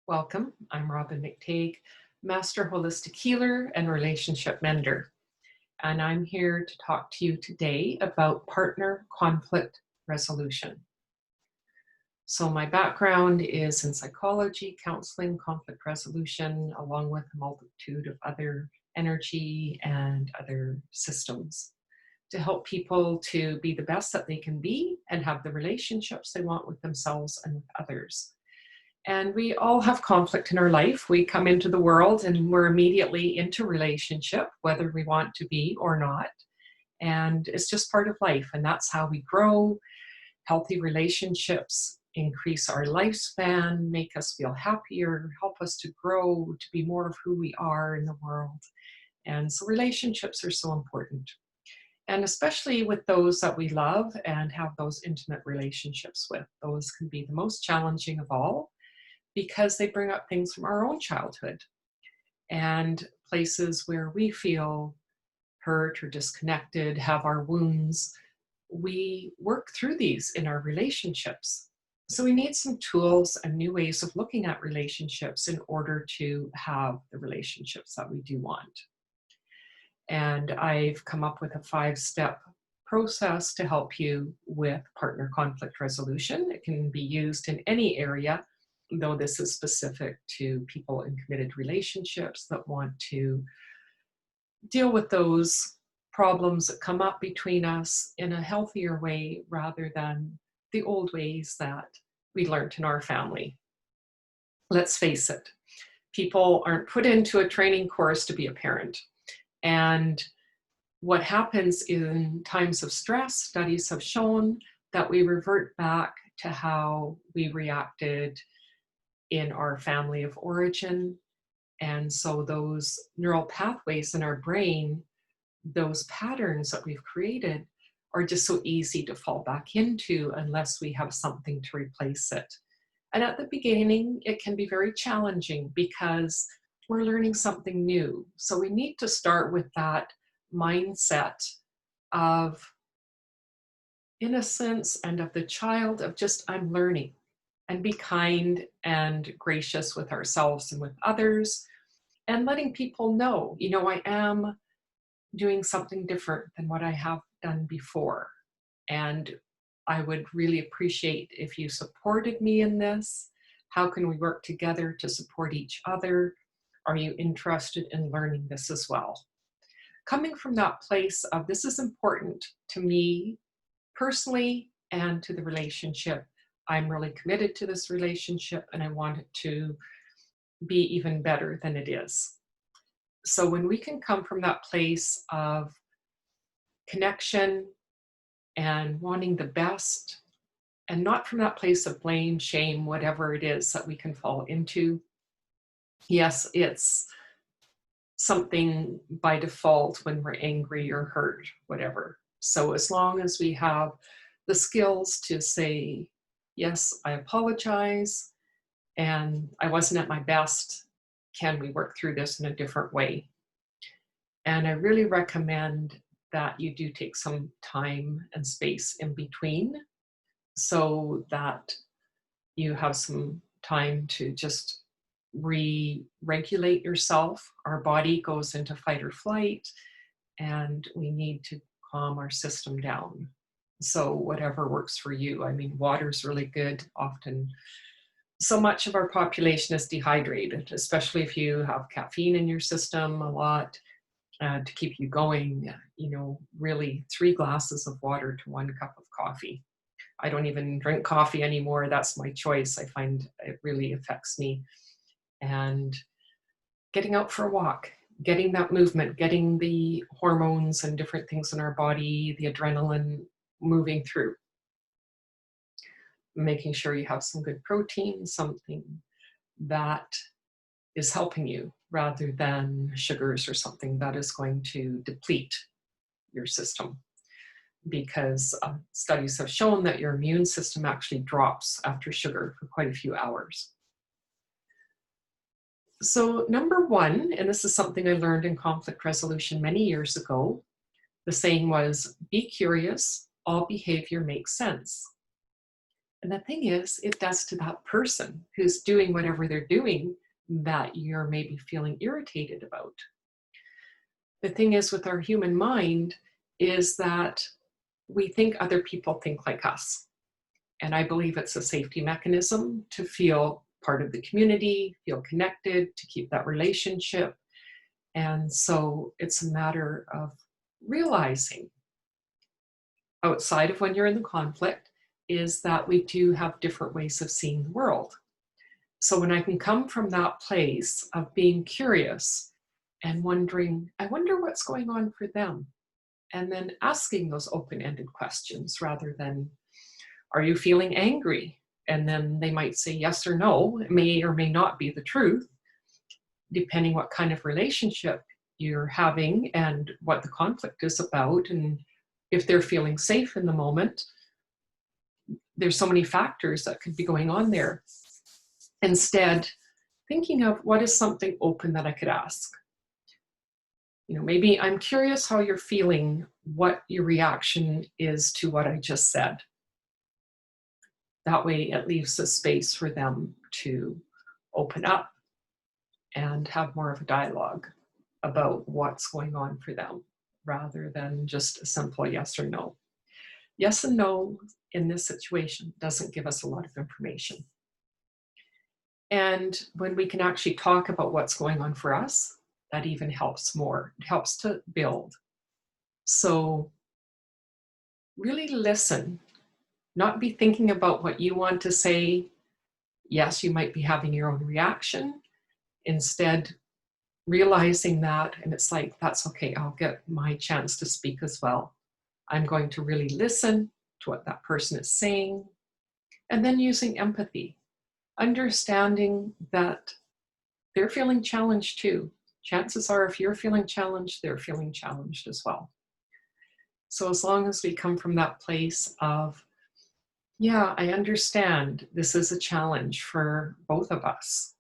Welcome. I'm Robin McTague, Master Holistic Healer and Relationship Mender. And I'm here to talk to you today about partner conflict resolution. So, my background is in psychology, counseling, conflict resolution, along with a multitude of other energy and other systems to help people to be the best that they can be and have the relationships they want with themselves and with others. And we all have conflict in our life. We come into the world and we're immediately into relationship, whether we want to be or not. And it's just part of life. And that's how we grow. Healthy relationships increase our lifespan, make us feel happier, help us to grow, to be more of who we are in the world. And so relationships are so important. And especially with those that we love and have those intimate relationships with, those can be the most challenging of all because they bring up things from our own childhood and places where we feel hurt or disconnected, have our wounds. We work through these in our relationships. So we need some tools and new ways of looking at relationships in order to have the relationships that we do want. And I've come up with a 5-step process to help you with partner conflict resolution. It can be used in any area, though this is specific to people in committed relationships that want to deal with those problems that come up between us in a healthier way rather than the old ways that we learned in our family. Let's face it, people aren't put into a training course to be a parent. And what happens in times of stress, studies have shown that we revert back to how we reacted in our family of origin. And so those neural pathways in our brain, those patterns that we've created, are just so easy to fall back into unless we have something to replace it. And at the beginning, it can be very challenging because we're learning something new. So we need to start with that mindset of innocence and of the child of just, I'm learning, and be kind and gracious with ourselves and with others, and letting people know, I am doing something different than what I have done before. And I would really appreciate if you supported me in this. How can we work together to support each other? Are you interested in learning this as well? Coming from that place of this is important to me personally and to the relationship. I'm really committed to this relationship and I want it to be even better than it is. So when we can come from that place of connection and wanting the best, and not from that place of blame, shame, whatever it is that we can fall into. Yes, it's something by default when we're angry or hurt, whatever. So as long as we have the skills to say, yes, I apologize, and I wasn't at my best, can we work through this in a different way? And I really recommend that you do take some time and space in between so that you have some time to just re-regulate yourself. Our body goes into fight or flight, and we need to calm our system down. So whatever works for you. I mean, water's really good. Often, so much of our population is dehydrated, especially if you have caffeine in your system a lot. To keep you going, really 3 glasses of water to 1 cup of coffee. I don't even drink coffee anymore. That's my choice. I find it really affects me. And getting out for a walk, getting that movement, getting the hormones and different things in our body, the adrenaline moving through. Making sure you have some good protein, something that is helping you rather than sugars or something that is going to deplete your system. Because studies have shown that your immune system actually drops after sugar for quite a few hours. So number 1, and this is something I learned in conflict resolution many years ago, the saying was, be curious, all behavior makes sense. And the thing is, it does to that person who's doing whatever they're doing that you're maybe feeling irritated about. The thing is with our human mind is that we think other people think like us. And I believe it's a safety mechanism to feel part of the community, feel connected, to keep that relationship. And so it's a matter of realizing outside of when you're in the conflict is that we do have different ways of seeing the world. So when I can come from that place of being curious and wondering, I wonder what's going on for them, and then asking those open-ended questions rather than, are you feeling angry? And then they might say yes or no. It may or may not be the truth, depending what kind of relationship you're having and what the conflict is about. And if they're feeling safe in the moment, there's so many factors that could be going on there. Instead, thinking of what is something open that I could ask. Maybe I'm curious how you're feeling, what your reaction is to what I just said. That way it leaves a space for them to open up and have more of a dialogue about what's going on for them, rather than just a simple yes or no. Yes and no in this situation doesn't give us a lot of information. And when we can actually talk about what's going on for us, that even helps more. It helps to build. So really listen, not be thinking about what you want to say. Yes, you might be having your own reaction. Instead, realizing that, and it's like, that's okay, I'll get my chance to speak as well. I'm going to really listen to what that person is saying, and then using empathy, understanding that they're feeling challenged too. Chances are, if you're feeling challenged, they're feeling challenged as well. So as long as we come from that place of, yeah, I understand this is a challenge for both of us,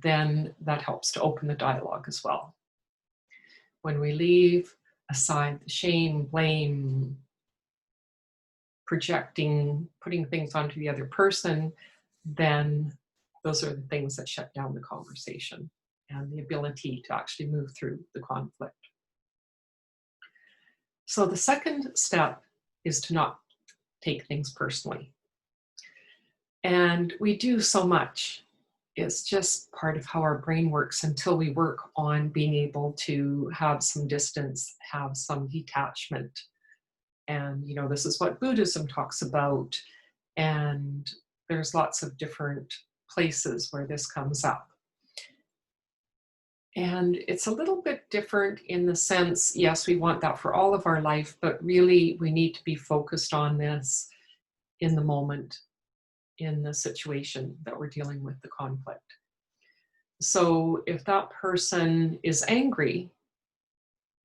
then that helps to open the dialogue as well. When we leave aside the shame, blame, projecting, putting things onto the other person, then those are the things that shut down the conversation and the ability to actually move through the conflict. So the second step is to not take things personally. And we do so much. It's just part of how our brain works until we work on being able to have some distance, have some detachment. And, this is what Buddhism talks about. And there's lots of different places where this comes up. And it's a little bit different in the sense, yes, we want that for all of our life, but really we need to be focused on this in the moment, in the situation that we're dealing with, the conflict. So if that person is angry,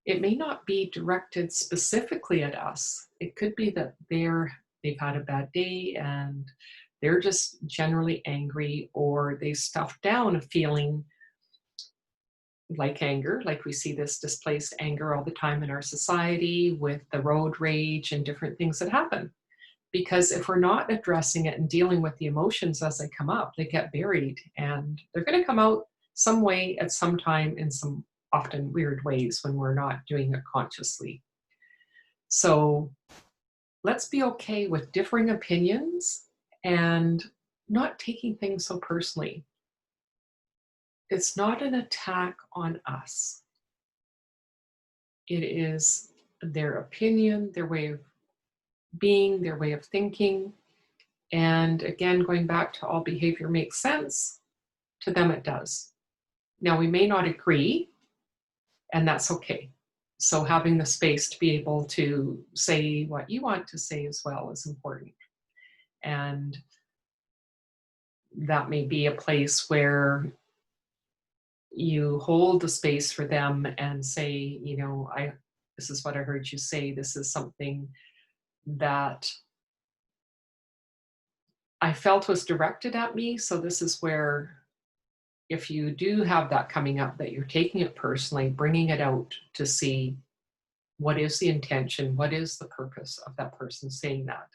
it may not be directed specifically at us. It could be that they've had a bad day and they're just generally angry, or they stuffed down a feeling like anger, like we see this displaced anger all the time in our society with the road rage and different things that happen. Because if we're not addressing it and dealing with the emotions as they come up, they get buried and they're going to come out some way at some time in some often weird ways when we're not doing it consciously. So let's be okay with differing opinions and not taking things so personally. It's not an attack on us. It is their opinion, their way of being, their way of thinking. And again, going back to all behavior makes sense, to them it does. Now, we may not agree, and that's okay. So having the space to be able to say what you want to say as well is important. And that may be a place where you hold the space for them and say, this is what I heard you say. This is something that I felt was directed at me. So this is where, if you do have that coming up, that you're taking it personally, bringing it out to see what is the intention, what is the purpose of that person saying that.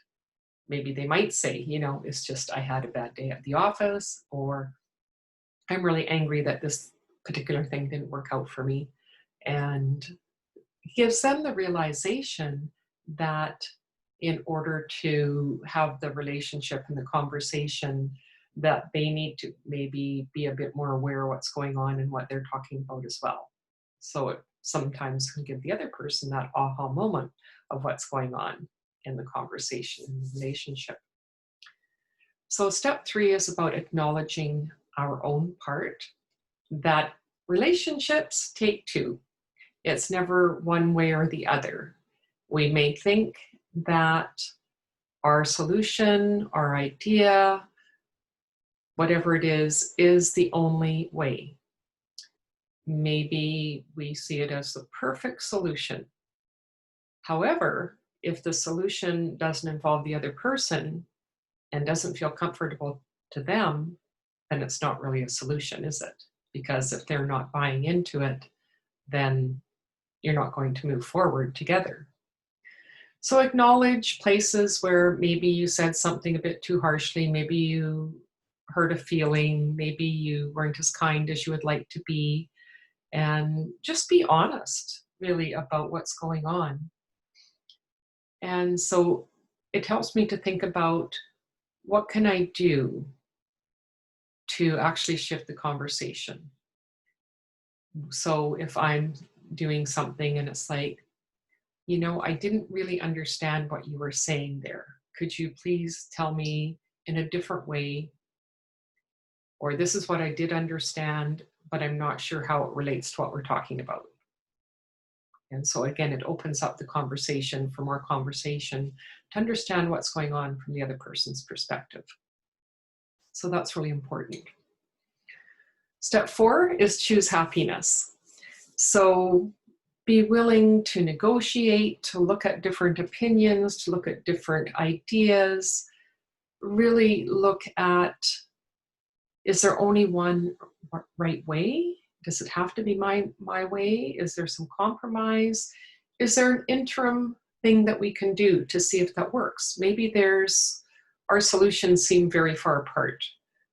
maybe they might say, it's just I had a bad day at the office, or I'm really angry that this particular thing didn't work out for me. And gives them the realization that in order to have the relationship and the conversation, that they need to maybe be a bit more aware of what's going on and what they're talking about as well. So it sometimes can give the other person that aha moment of what's going on in the conversation and the relationship. So step 3 is about acknowledging our own part, that relationships take 2. It's never one way or the other. We may think that our solution, our idea, whatever it is the only way. Maybe we see it as the perfect solution. However, if the solution doesn't involve the other person and doesn't feel comfortable to them, then it's not really a solution, is it? Because if they're not buying into it, then you're not going to move forward together. So acknowledge places where maybe you said something a bit too harshly, maybe you hurt a feeling, maybe you weren't as kind as you would like to be, and just be honest, really, about what's going on. And so it helps me to think about, what can I do to actually shift the conversation? So if I'm doing something and it's like, I didn't really understand what you were saying there. Could you please tell me in a different way? Or this is what I did understand, but I'm not sure how it relates to what we're talking about. And so again, it opens up the conversation for more conversation to understand what's going on from the other person's perspective. So that's really important. Step 4 is choose happiness. So be willing to negotiate, to look at different opinions, to look at different ideas, really look at, is there only one right way? Does it have to be my way? Is there some compromise? Is there an interim thing that we can do to see if that works? Maybe our solutions seem very far apart.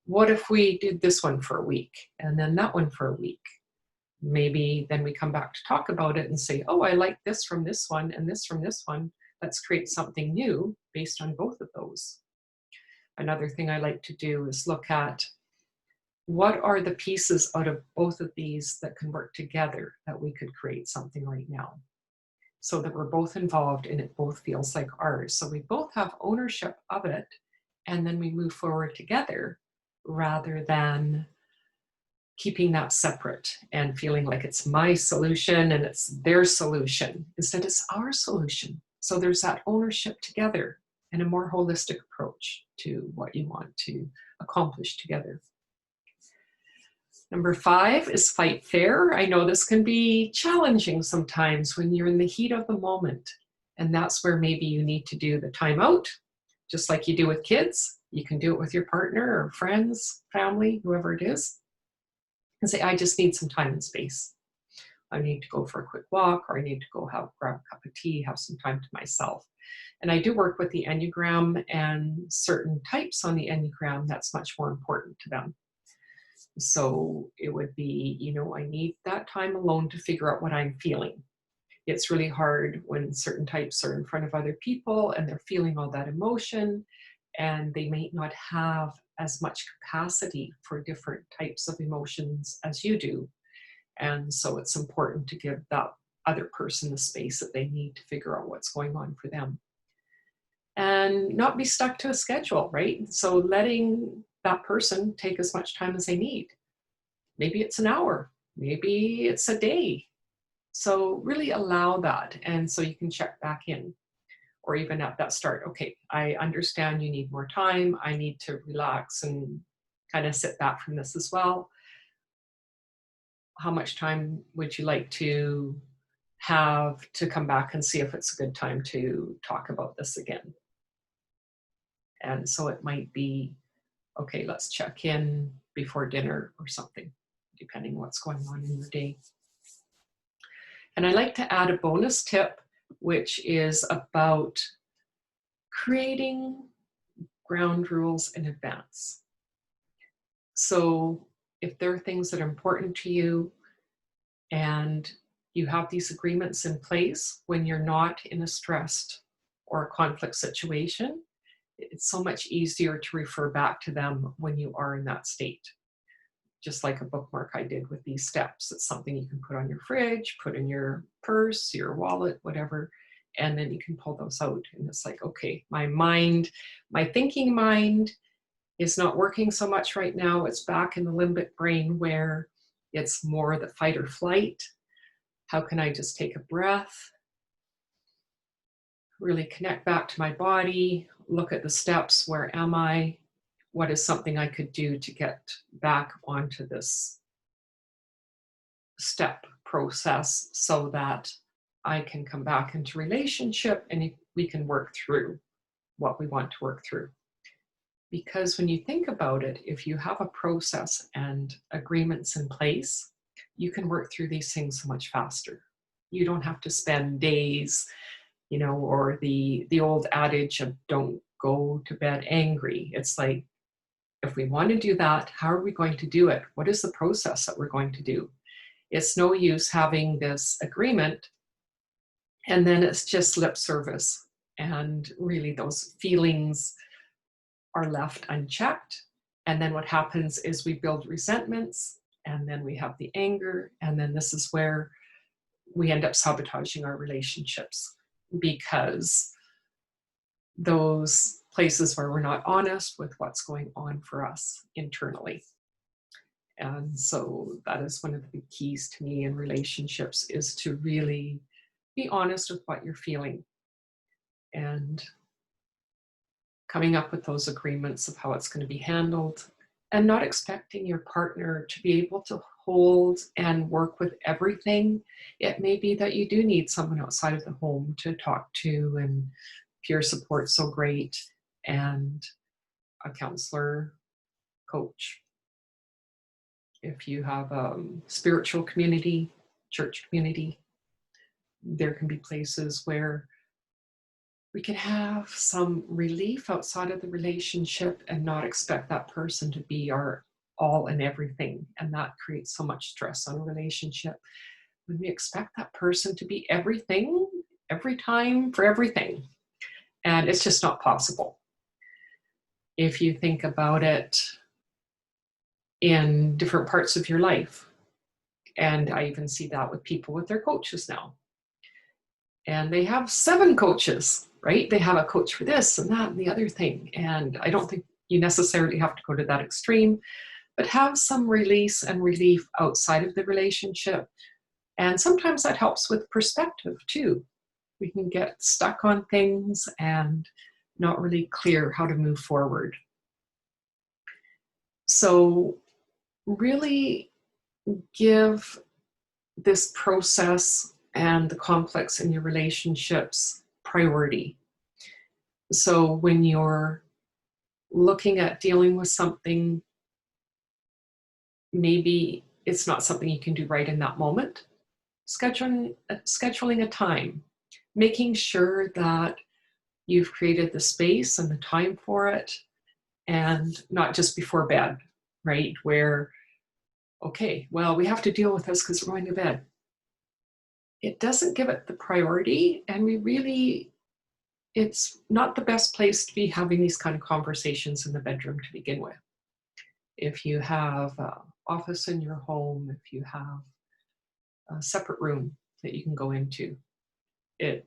What if we did this one for a week and then that one for a week? Maybe then we come back to talk about it and say, oh, I like this from this one and this from this one. Let's create something new based on both of those. Another thing I like to do is look at, what are the pieces out of both of these that can work together that we could create something right now, so that we're both involved and it both feels like ours. So we both have ownership of it, and then we move forward together rather than keeping that separate and feeling like it's my solution and it's their solution. Instead, it's our solution. So there's that ownership together and a more holistic approach to what you want to accomplish together. Number 5 is fight fair. I know this can be challenging sometimes when you're in the heat of the moment. And that's where maybe you need to do the timeout, just like you do with kids. You can do it with your partner or friends, family, whoever it is. And say, I just need some time and space. I need to go for a quick walk, or I need to go grab a cup of tea, have some time to myself. And I do work with the Enneagram, and certain types on the Enneagram, that's much more important to them. So it would be, I need that time alone to figure out what I'm feeling. It's really hard when certain types are in front of other people and they're feeling all that emotion, and they may not have as much capacity for different types of emotions as you do. And so it's important to give that other person the space that they need to figure out what's going on for them. And not be stuck to a schedule, right? So letting that person take as much time as they need. Maybe it's an hour, maybe it's a day. So really allow that. And so you can check back in. Or even at that start, okay, I understand you need more time. I need to relax and kind of sit back from this as well. How much time would you like to have to come back and see if it's a good time to talk about this again? And so it might be, okay, let's check in before dinner or something, depending on what's going on in your day. And I like to add a bonus tip, which is about creating ground rules in advance. So if there are things that are important to you and you have these agreements in place when you're not in a stressed or a conflict situation, it's so much easier to refer back to them when you are in that state. Just like a bookmark I did with these steps. It's something you can put on your fridge, put in your purse, your wallet, whatever, and then you can pull those out. And it's like, okay, my mind, my thinking mind is not working so much right now. It's back in the limbic brain where it's more the fight or flight. How can I just take a breath, really connect back to my body, look at the steps, where am I? What is something I could do to get back onto this step process so that I can come back into relationship and we can work through what we want to work through. Because when you think about it, if you have a process and agreements in place, you can work through these things so much faster. You don't have to spend days, or the old adage of don't go to bed angry. It's like, if we want to do that, how are we going to do it? What is the process that we're going to do? It's no use having this agreement and then it's just lip service. And really those feelings are left unchecked. And then what happens is we build resentments and then we have the anger. And then this is where we end up sabotaging our relationships because those places where we're not honest with what's going on for us internally. And so that is one of the big keys to me in relationships, is to really be honest with what you're feeling and coming up with those agreements of how it's going to be handled, and not expecting your partner to be able to hold and work with everything. It may be that you do need someone outside of the home to talk to, and peer support so great, and a counselor, coach. If you have a spiritual community, church community, there can be places where we can have some relief outside of the relationship and not expect that person to be our all and everything. And that creates so much stress on a relationship. When we expect that person to be everything, every time, for everything. And it's just not possible. If you think about it in different parts of your life, and I even see that with people with their coaches now. And they have 7 coaches, right? They have a coach for this and that and the other thing. And I don't think you necessarily have to go to that extreme, but have some release and relief outside of the relationship. And sometimes that helps with perspective too. We can get stuck on things and not really clear how to move forward. So really give this process and the conflicts in your relationships priority. So when you're looking at dealing with something, maybe it's not something you can do right in that moment. Scheduling a time, making sure that you've created the space and the time for it, and not just before bed, right? Where, okay, well, we have to deal with this because we're going to bed. It doesn't give it the priority, and it's not the best place to be having these kind of conversations in the bedroom to begin with. If you have an office in your home, if you have a separate room that you can go into, it,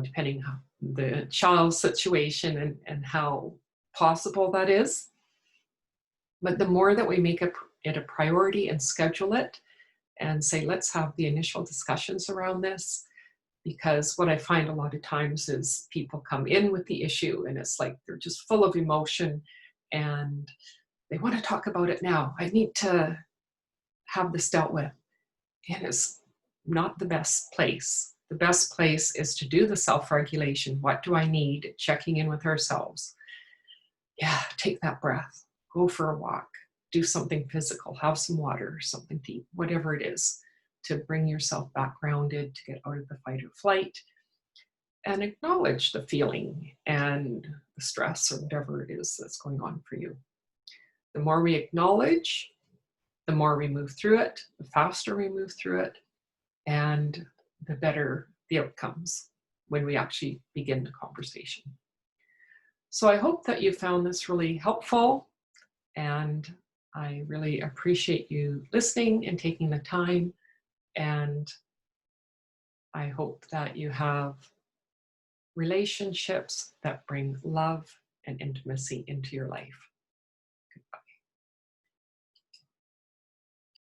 depending on the child's situation and how possible that is. But the more that we make it a priority and schedule it and say, let's have the initial discussions around this, because what I find a lot of times is people come in with the issue and it's like they're just full of emotion and they want to talk about it now. I need to have this dealt with. And it's not the best place. The best place is to do the self-regulation. What do I need? Checking in with ourselves. Yeah, take that breath. Go for a walk. Do something physical. Have some water, something to eat, whatever it is, to bring yourself back grounded, to get out of the fight or flight. and acknowledge the feeling and the stress or whatever it is that's going on for you. The more we acknowledge, the more we move through it, the faster we move through it, and the better the outcomes when we actually begin the conversation. So I hope that you found this really helpful, and I really appreciate you listening and taking the time, and I hope that you have relationships that bring love and intimacy into your life.